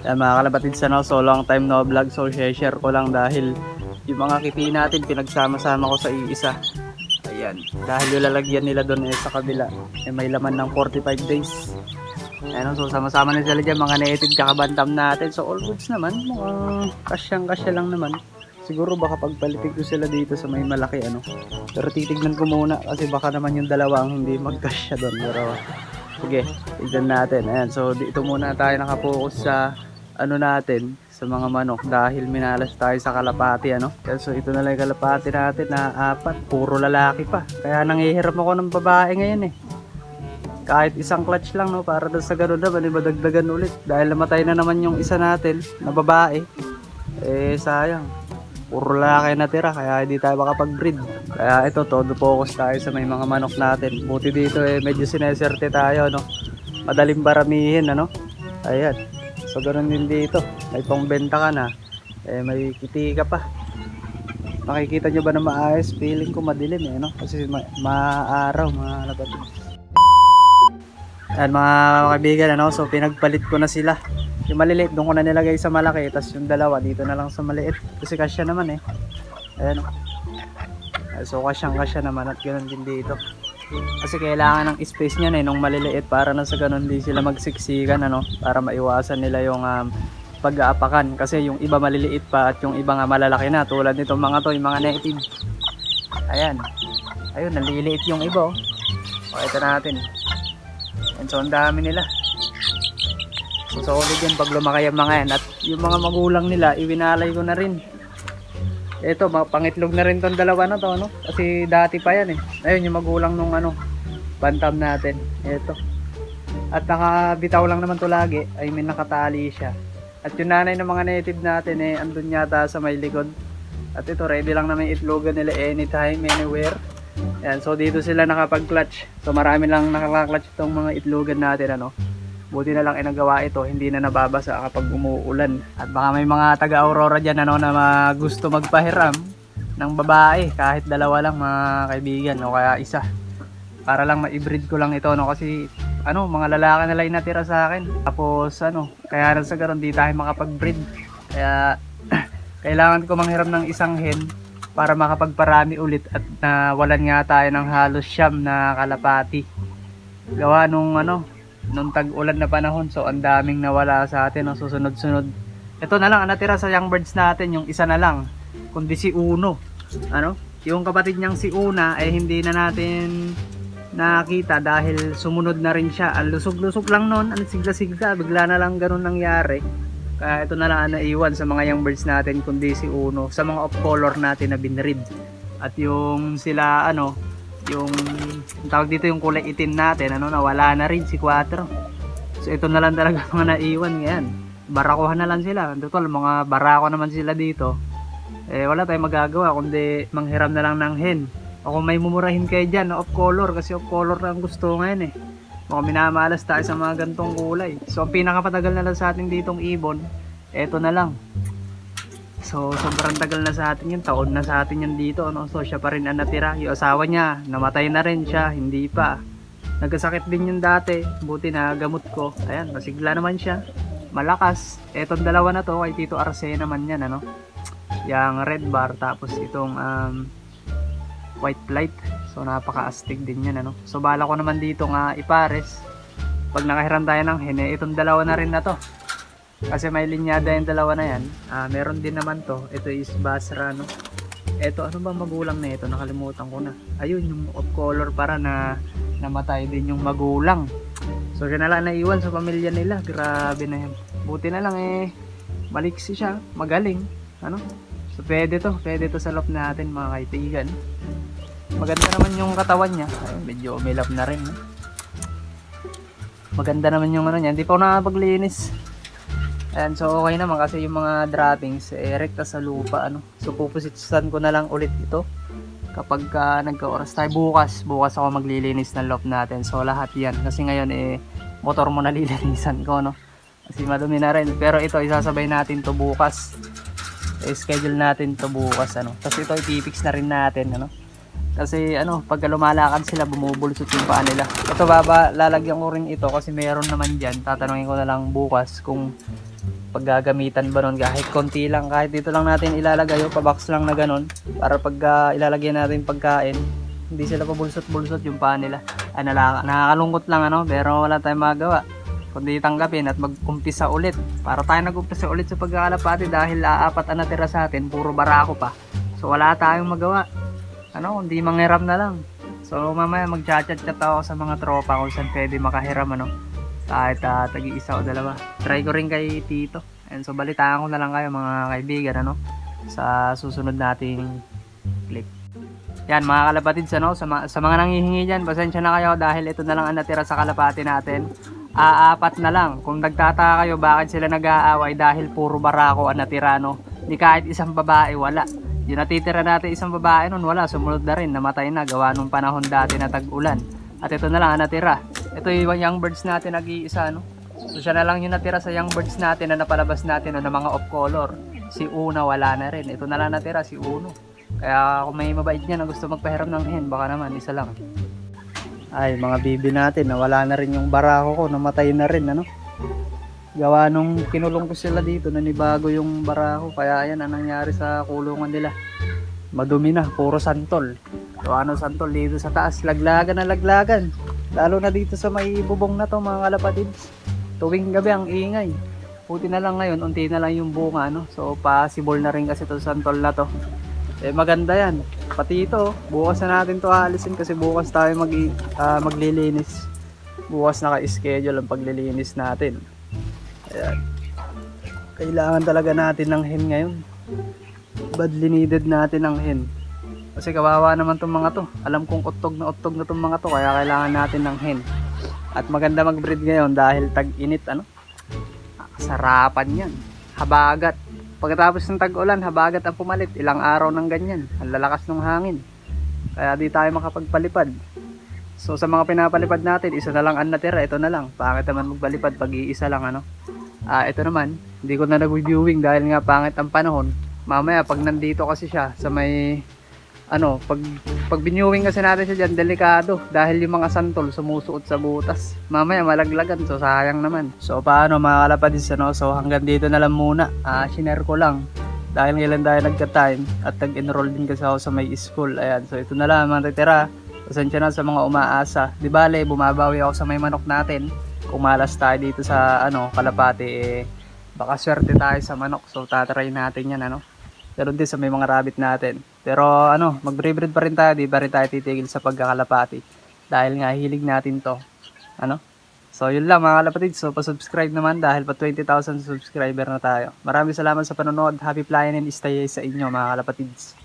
Mga kalapatid sa so long time no vlog, so share ko lang dahil yung mga kipi natin pinagsama-sama ko sa iisa. Ayan, dahil yung lalagyan nila doon sa kabila may laman ng 45 days. Ayan, so sama-sama na sila dyan, mga native kakabantam natin. So all goods naman, mukhang kasyang-kasya lang naman. Siguro baka pagpalitig ko sila dito sa may malaki pero titignan ko muna kasi baka naman yung dalawa ang hindi magkasya doon. Pero sige, tignan natin. Ayan, so dito muna tayo nakapokus sa natin, sa mga manok dahil minalas tayo sa kalapati So ito na lang yung kalapati natin na 4, puro lalaki pa. Kaya nangihiram ako ng babae ngayon kahit isang clutch lang para doon sa gano'n naman madagdagan ulit dahil namatay na naman yung isa natin na babae. Sayang, puro lalaki natira kaya hindi tayo makapag-breed. Kaya ito, todo focus tayo sa may mga manok natin. Buti dito medyo sineserte tayo madaling baramihin Ayan, so ganoon din dito, may pangbenta ka na, may kiti ka pa. Makikita nyo ba na maayos? Feeling ko madilim kasi maaraw mga lapatid. Ayan mga kaibigan so pinagpalit ko na sila. Yung maliliit doon ko na nilagay sa malaki, tapos yung dalawa dito na lang sa maliit kasi kasya naman ayan so kasyang-kasya naman at ganoon din dito. Kasi kailangan ng space niyan nung maliliit para na sa ganun di sila magsiksikan para maiwasan nila yung pag-aapakan kasi yung iba maliliit pa at yung iba nga malalaki na tulad nitong mga to, yung mga native. Ayan, ayun, naliliit yung iba pakita natin. And so ang dami nila. So solid yun pag lumaki yung mga yan. At yung mga magulang nila iwinalay ko na rin. Ito, pangitlog na rin tong dalawa na to kasi dati pa yan ayun yung magulang nung bantam natin. Ito, at nakabitaw lang naman to lagi, I mean nakatali siya. At yung nanay ng mga native natin andun yata sa may likod. At ito, ready lang na may itlogan nila anytime, anywhere. Ayan, so dito sila nakapag-clutch. So marami lang nakaka-clutch itong mga itlogan natin Buti na lang nagawa ito, hindi na nababasa kapag umuulan. At baka may mga taga-Aurora dyan na gusto magpahiram ng babae, kahit dalawa lang mga kaibigan o kaya isa. Para lang ma-breed ko lang ito kasi mga lalaki na lang natira sa akin. Tapos kaya sa garon di tayo makapag-breed. Kaya kailangan ko manghiram ng isang hen para makapagparami ulit at nawalan nga tayo ng halos siyam na kalapati. Gawa nung tag-ulan na panahon, so ang daming nawala sa atin susunod-sunod. Ito na lang ang natira sa young birds natin, yung isa na lang, kundi si Uno. Yung kapatid niyang si Una ay hindi na natin nakita dahil sumunod na rin siya. Ang lusog-lusog lang noon, ang sigla-sigla, bigla na lang ganun nangyari. Kaya ito na lang ang naiwan sa mga young birds natin, kundi si Uno, sa mga off color natin na binreed. At yung sila yung tawag dito, yung kulay itim natin nawala na rin si 4. So ito na lang talaga mga naiwan ngayon. Barakuhan na lang sila. Total mga barako naman sila dito. Wala tayong magagawa kundi manghiram na lang ng hen. O kung may mumurahin kayo dyan off color, kasi off color na ang gusto ngayon Baka minamalas tayo sa mga gantong kulay. So ang pinakapatagal na lang sa atin ditong ibon, eto na lang. So sobrang tagal na sa atin yun, taon na sa atin yun dito So siya pa rin ang natira. Yung asawa niya namatay na rin siya, hindi pa. Nagkasakit din yun dati, buti na gamot ko. Ayan, masigla naman siya, malakas. Etong dalawa na to kay Tito Arce naman yan yung red bar, tapos itong white flight. So napaka-astig din yan So bala ko naman dito nga ipares pag nakahiram tayo ng hen itong dalawa na rin na to. Kasi may linyada yung dalawa na yan. Meron din naman to. Ito is Basra Ito, ano ba magulang na ito? Nakalimutan ko na. Ayun, yung off color para na namatay din yung magulang. So siya na lang naiwan sa pamilya nila. Grabe na yan. Buti na lang maliksi siya. Magaling. So pwede to sa loob natin mga kaibigan. Maganda naman yung katawan niya. Ay, medyo umilap na rin Maganda naman yung niya. Hindi pa ako nakapaglinis. Ayan, so okay naman kasi yung mga droppings rekta sa lupa So pupusitsan ko na lang ulit ito kapag nagka-oras tayo. Bukas ako maglilinis ng loob natin. So lahat yan kasi ngayon motor mo nalilinisan ko kasi madumi na rin. Pero ito isasabay natin to bukas. Schedule natin to bukas Tapos ito ipipix na rin natin Kasi pag lumalakad sila bumubulsot yung paa nila. Ito lalagyan ko rin ito kasi meron naman dyan. Tatanungin ko na lang bukas kung paggagamitan ba nun, kahit konti lang, kahit dito lang natin ilalagay o pabox lang na ganun, para pag ilalagay natin pagkain, hindi sila pabulsot-bulsot yung paa nila. Ay, nakakalungkot lang ano, pero wala tayong magawa kundi tanggapin at mag-umpisa ulit. Para tayo nag-umpisa ulit sa pagkakalapati dahil aapat ang natira sa atin, puro barako pa. So wala tayong magawa. Ano, hindi manghiram na lang. So mamaya mag-chat-chat ako sa mga tropa kung saan pwede makahiram ano. Kahit tagi-isa o dalawa. Try ko rin kay Tito. And so balitaan ko na lang kayo mga kaibigan ano sa susunod nating clip. Yan mga kalapatids ano, sa mga nanghihingi dyan, pasensya na kayo dahil ito na lang ang natira sa kalapati natin. Aapat na lang. Kung nagtataka kayo bakit sila nag-aaway dahil puro barako ang natira no. Di kahit isang babae wala. Yung natitira natin isang babae nun wala, sumunod na rin, namatay na gawa nung panahon dati na tag-ulan. At ito na lang ang natira. Ito yung young birds natin nag-iisa no. So siya na lang yung natira sa young birds natin na napalabas natin no, na mga off color. Si Una wala na rin. Ito na lang natira si Uno. Kaya kung may mabait niya na gusto magpahiram ng hen, baka naman isa lang. Ay, mga bibi natin, nawala na rin yung barako ko, namatay na rin, ano? Gawa nung kinulong ko sila dito, nanibago yung barako, kaya ayan ang nangyari sa kulungan nila. Madumi na, puro santol. So ano santol dito sa taas, laglagan na laglagan. Lalo na dito sa may bubong na to mga kalapatids. Tuwing gabi ang ingay. Puti na lang ngayon, unti na lang yung bunga, no? So possible na rin kasi to santol na to. Eh maganda yan. Pati ito, bukas na natin to aalisin kasi bukas tayo maglilinis. Bukas naka-schedule ang paglilinis natin. Ayan. Kailangan talaga natin ng hen ngayon. Badly needed natin ng hen. Kasi kawawa naman tong mga to. Alam kong utog na tong mga to kaya kailangan natin ng hen. At maganda mag-breed ngayon dahil tag-init ano. Sarapan yan. Habagat. Pagkatapos ng tag-ulan, habagat ang pumalit. Ilang araw ng ganyan. Ang lalakas ng hangin. Kaya di tayo makapagpalipad. So sa mga pinapalipad natin, isa na lang ang natira. Ito na lang. Pangit naman magpalipad pag iisa lang ano. Ito naman, hindi ko na nag-viewing dahil nga pangit ang panahon. Mamaya pag nandito kasi siya sa may ano, pag binyuwing kasi natin siya dyan, delikado dahil yung mga santol sumusuot sa butas. Mamaya malaglagan, so sayang naman. So paano mga kalapatids ano? So hanggang dito na lang muna. Shinare ko lang dahil ngayon tayo nagka-time at nag-enroll din kasi ako sa may school. Ayan, so ito na lang mga titira. Pasensya na sa mga umaasa. Di bale, bumabawi ako sa may manok natin. Kung malas tayo dito sa ano, kalapati, baka swerte tayo sa manok. So tatry natin yan ano. Meron din sa may mga rabbit natin. Pero ano, mag-breed pa rin tayo, di ba rin tayo titigil sa pagkakalapati. Dahil nga hilig natin to. Ano? So yun lang mga kalapatid. So pa-subscribe naman dahil pa 20,000 subscriber na tayo. Maraming salamat sa panonood. Happy flying and stay sa inyo mga kalapatids.